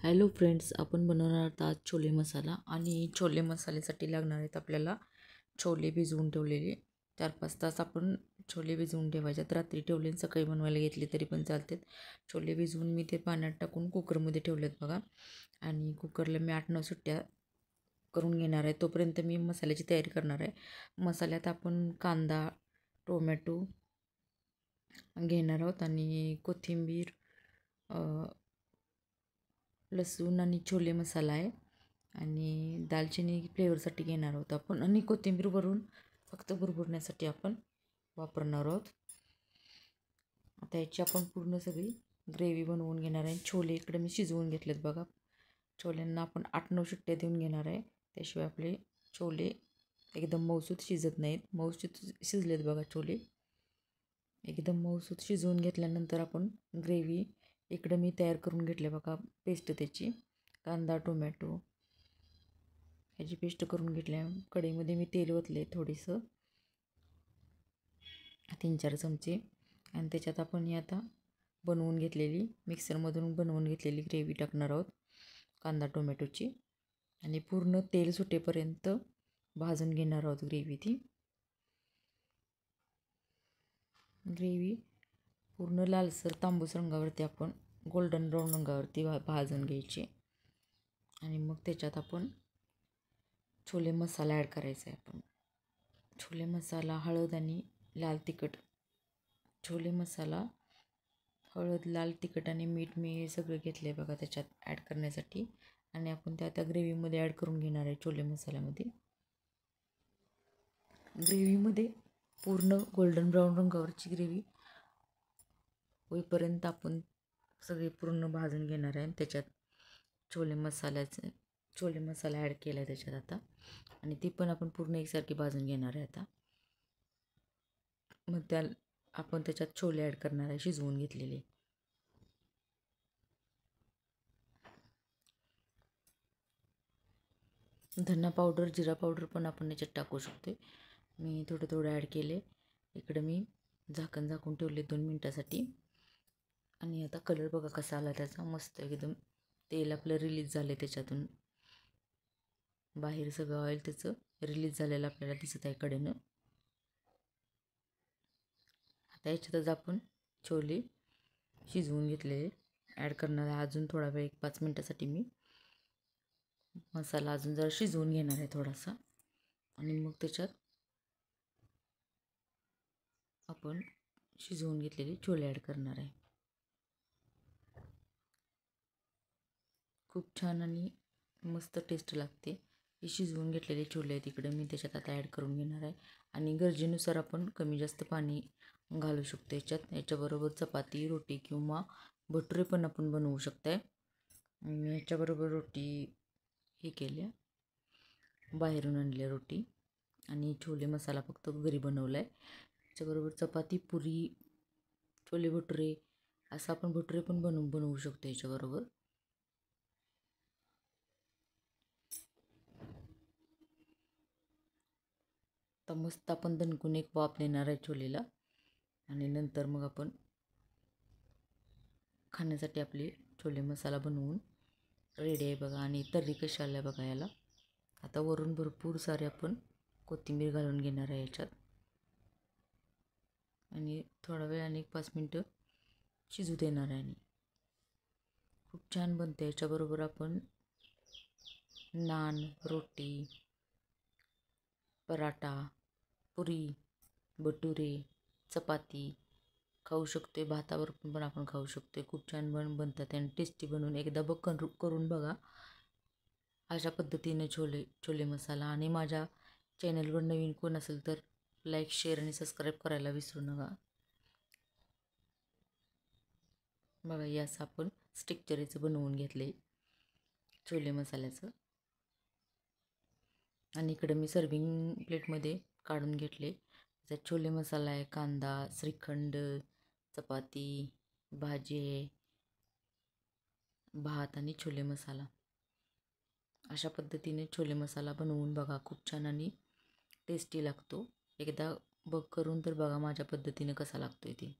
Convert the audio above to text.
Hello friends, आपण बनवणार आहोत आज छोले मसाला. आणि छोले मसाल्यासाठी लागणार आहेत आपल्याला छोले भिजवून ठेवलेले 4-5 तास. आपण छोले भिजवून ठेवायच्यात. रात्री ठेवले आणि सकाळी बनवायला घेतले तरी पण चालतात. छोले भिजवून मी ते पाण्यात टाकून कुकरमध्ये ठेवलेत बघा. आणि कुकरला मी 8-9 सुट्ट्या करून घेणार आहे. तोपर्यंत मी मसाल्याची तयारी करणार आहे. मसाल्यात आपण कांदा, टोमॅटो घेणार आहोत आणि कोथिंबीर, लसूण आणि छोले मसाला आहे आणि दालचिनी फ्लेवरसाठी घेणार आहोत आपण. आणि कोथिंबीर भरून फक्त भुरभुरण्यासाठी आपण वापरणार आहोत. आता याची आपण पूर्ण सगळी ग्रेव्ही बनवून घेणार आहे. छोले इकडे मी शिजवून घेतलेत बघा. छोल्यांना आपण 8-9 शिट्ट्या देऊन घेणार आहे. त्याशिवाय आपले छोले एकदम मऊसूत शिजत नाहीत. मऊसूत शिजलेत बघा छोले. एकदम मऊसूत शिजवून घेतल्यानंतर आपण ग्रेव्ही इकडं मी तयार करून घेतले बघा. पेस्ट त्याची कांदा टोमॅटो ह्याची पेस्ट करून घेतल्या. कढईमध्ये मी तेल ओतले थोडंसं 3-4 चमचे. आणि त्याच्यात आपण ही आता बनवून घेतलेली मिक्सरमधून बनवून घेतलेली ग्रेव्ही टाकणार आहोत कांदा टोमॅटोची. आणि पूर्ण तेल सुटेपर्यंत भाजून घेणार आहोत ग्रेव्ही. ती ग्रेव्ही पूर्ण लालसर तांबूस रंगावरती आपण गोल्डन ब्राऊन रंगावरती भाजून घ्यायची. आणि मग त्याच्यात आपण छोले मसाला ॲड करायचा आहे. आपण छोले मसाला, हळद आणि लाल तिखट. छोले मसाला, हळद, लाल तिखट आणि मीठ मी सगळं घेतलं आहे बघा त्याच्यात ॲड करण्यासाठी. आणि आपण त्या ग्रेव्हीमध्ये ॲड करून घेणार आहे. छोले मसाल्यामध्ये ग्रेव्हीमध्ये पूर्ण गोल्डन ब्राऊन रंगावरची ग्रेव्ही होईपर्यंत आपण सगळे पूर्ण भाजून घेणार आहे. त्याच्यात छोले मसाला ॲड केला आहे त्याच्यात आता. आणि ती पण आपण पूर्ण एकसारखी भाजून घेणार आहे आता. मग आपण त्याच्यात छोले ॲड करणार आहे शिजवून घेतलेले. धना पावडर, जिरा पावडर पण आपण याच्यात टाकू शकतो. मी थोडं ॲड केले. इकडं मी झाकून ठेवले 2 मिनटासाठी. आणि आता कलर बघा कसा आला त्याचा, मस्त एकदम. तेल आपलं रिलीज झालं त्याच्यातून, बाहेर सगळं ऑइल त्याचं रिलीज झालेलं आपल्याला दिसत आहे कडेनं. आता याच्यातच आपण छोले शिजवून घेतलेले ॲड करणार आहे. अजून थोडा वेळ 1-5 मिनटासाठी मी मसाला अजून जरा शिजवून घेणार आहे थोडासा. आणि मग त्याच्यात आपण शिजवून घेतलेले छोले ॲड करणार आहे. खूप छान आणि मस्त टेस्ट लागते. हे शिजवून घेतलेले छोले आहेत तिकडे मी त्याच्यात आता ॲड करून घेणार आहे. आणि गरजेनुसार आपण कमी जास्त पाणी घालू शकतो याच्यात. याच्याबरोबर चपाती, रोटी किंवा भटुरे पण आपण बनवू शकताय. मी याच्याबरोबर रोटी हे केल्या, बाहेरून आणल्या रोटी. आणि छोले मसाला फक्त घरी बनवला आहे. त्याच्याबरोबर चपाती, पुरी, छोले भटुरे असं आपण भटुरे पण बनवू शकतो याच्याबरोबर. तर मस्त आपण दणकून एक वाफ देणार आहे छोलेला. आणि नंतर मग आपण खाण्यासाठी आपले छोले मसाला बनवून रेडी आहे बघा. आणि तर्री कशी आल्या बघा याला. आता वरून भरपूर सारे आपण कोथिंबीर घालून घेणार आहे याच्यात. आणि थोडा वेळ आणि 5 मिनटं शिजू देणार आहे. आणि खूप छान बनते. याच्याबरोबर आपण नान, रोटी, पराठा, पुरी, भटुरे, चपाती खाऊ शकतो. भातावर पण आपण खाऊ शकतो. खूप छान बनतात आणि टेस्टी बनवून एकदा करून बघा अशा पद्धतीने छोले मसाला. आणि माझ्या चॅनलवर नवीन कोण असेल तर लाईक, शेअर आणि सबस्क्राईब करायला विसरू नका बघा. हे असं आपण स्टिक्चरीचं बनवून घेतले छोले मसाल्याचं. आणि इकडं मी सर्विंग प्लेटमध्ये काढून घेतले. त्याच्यात छोले मसाला आहे, कांदा, श्रीखंड, चपाती, भाजी, भात आणि छोले मसाला. अशा पद्धतीने छोले मसाला बनवून बघा. खूप छान आणि टेस्टी लागतो. एकदा करून तर बघा माझ्या पद्धतीने कसा लागतो ते.